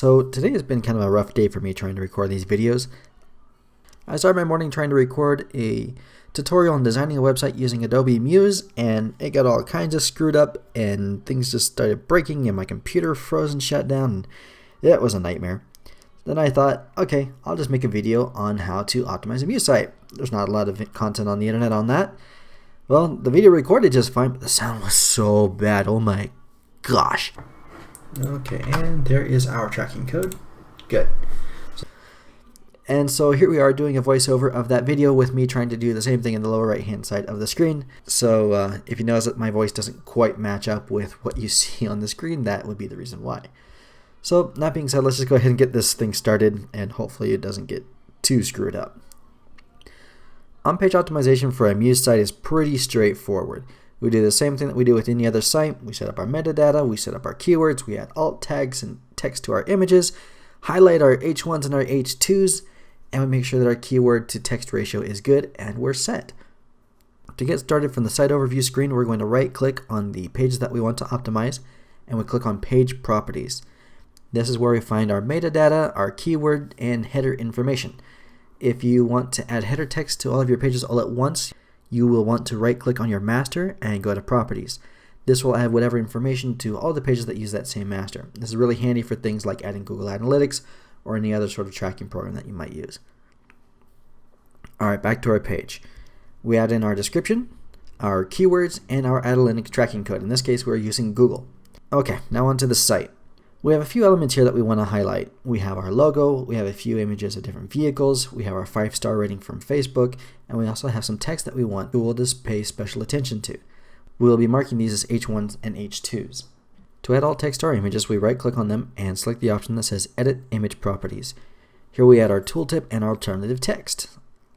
So today has been kind of a rough day for me trying to record these videos. I started my morning trying to record a tutorial on designing a website using Adobe Muse, and it got all kinds of screwed up and things just started breaking and my computer froze and shut down, and it was a nightmare. Then I thought, okay, I'll just make a video on how to optimize a Muse site. There's not a lot of content on the internet on that. Well, the video recorded just fine, but the sound was so bad. Oh my gosh. Okay, and there is our tracking code. Good. And so here we are doing a voiceover of that video with me trying to do the same thing in the lower right hand side of the screen. So if you notice that my voice doesn't quite match up with what you see on the screen, that would be the reason why. So that being said, let's just go ahead and get this thing started, and hopefully it doesn't get too screwed up. On-page optimization for a Muse site is pretty straightforward. We do the same thing that we do with any other site. We set up our metadata, we set up our keywords, we add alt tags and text to our images, highlight our H1s and our H2s, and we make sure that our keyword to text ratio is good, and we're set. To get started from the site overview screen, we're going to right click on the pages that we want to optimize, and we click on page properties. This is where we find our metadata, our keyword, and header information. If you want to add header text to all of your pages all at once, you will want to right click on your master and go to properties. This will add whatever information to all the pages that use that same master. This is really handy for things like adding Google Analytics or any other sort of tracking program that you might use. Alright, back to our page. We add in our description, our keywords, and our analytics tracking code. In this case, we're using Google. Okay, now onto the site. We have a few elements here that we want to highlight. We have our logo, we have a few images of different vehicles, we have our 5-star rating from Facebook, and we also have some text that we want Google to pay special attention to. We will be marking these as H1s and H2s. To add alt text to our images, we right click on them and select the option that says Edit Image Properties. Here we add our tooltip and our alternative text.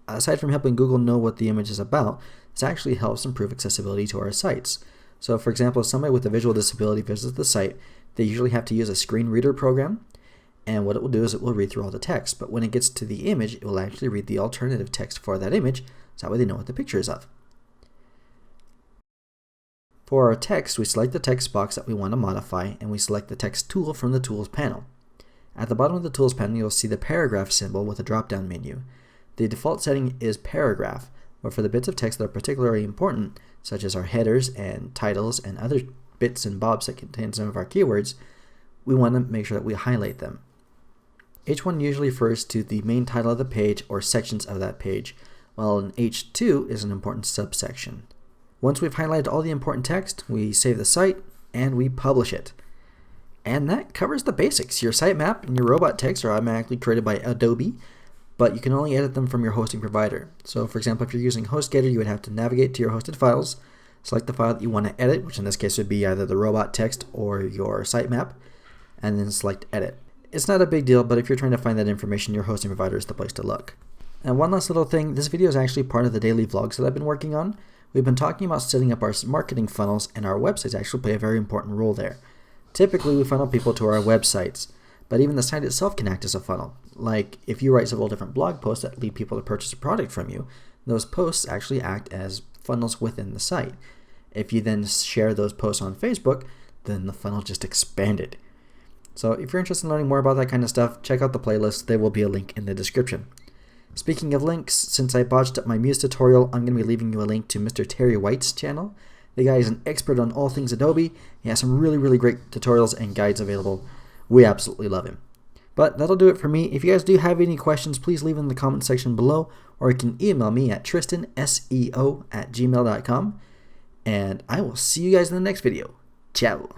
Aside from helping Google know what the image is about, this actually helps improve accessibility to our sites. So for example, if somebody with a visual disability visits the site, they usually have to use a screen reader program, and what it will do is it will read through all the text, but when it gets to the image, it will actually read the alternative text for that image, so that way they know what the picture is of. For our text, we select the text box that we want to modify, and we select the text tool from the Tools panel. At the bottom of the Tools panel, you'll see the paragraph symbol with a drop-down menu. The default setting is paragraph, but for the bits of text that are particularly important, such as our headers and titles and other bits and bobs that contain some of our keywords, we want to make sure that we highlight them. H1 usually refers to the main title of the page or sections of that page, while an H2 is an important subsection. Once we've highlighted all the important text, we save the site and we publish it. And that covers the basics. Your sitemap and your robot text are automatically created by Adobe, but you can only edit them from your hosting provider. So for example, if you're using HostGator, you would have to navigate to your hosted files, select the file that you want to edit, which in this case would be either the robot text or your sitemap, and then select Edit. It's not a big deal, but if you're trying to find that information, your hosting provider is the place to look. And one last little thing, this video is actually part of the daily vlogs that I've been working on. We've been talking about setting up our marketing funnels, and our websites actually play a very important role there. Typically, we funnel people to our websites, but even the site itself can act as a funnel. Like if you write several different blog posts that lead people to purchase a product from you, those posts actually act as funnels within the site. If you then share those posts on Facebook, then the funnel just expanded. So if you're interested in learning more about that kind of stuff, check out the playlist. There will be a link in the description. Speaking of links, since I botched up my Muse tutorial, I'm going to be leaving you a link to Mr. Terry White's channel. The guy is an expert on all things Adobe. He has some really great tutorials and guides available. We absolutely love him. But that'll do it for me. If you guys do have any questions, please leave them in the comment section below, or you can email me at tristanseo@gmail.com. And I will see you guys in the next video. Ciao.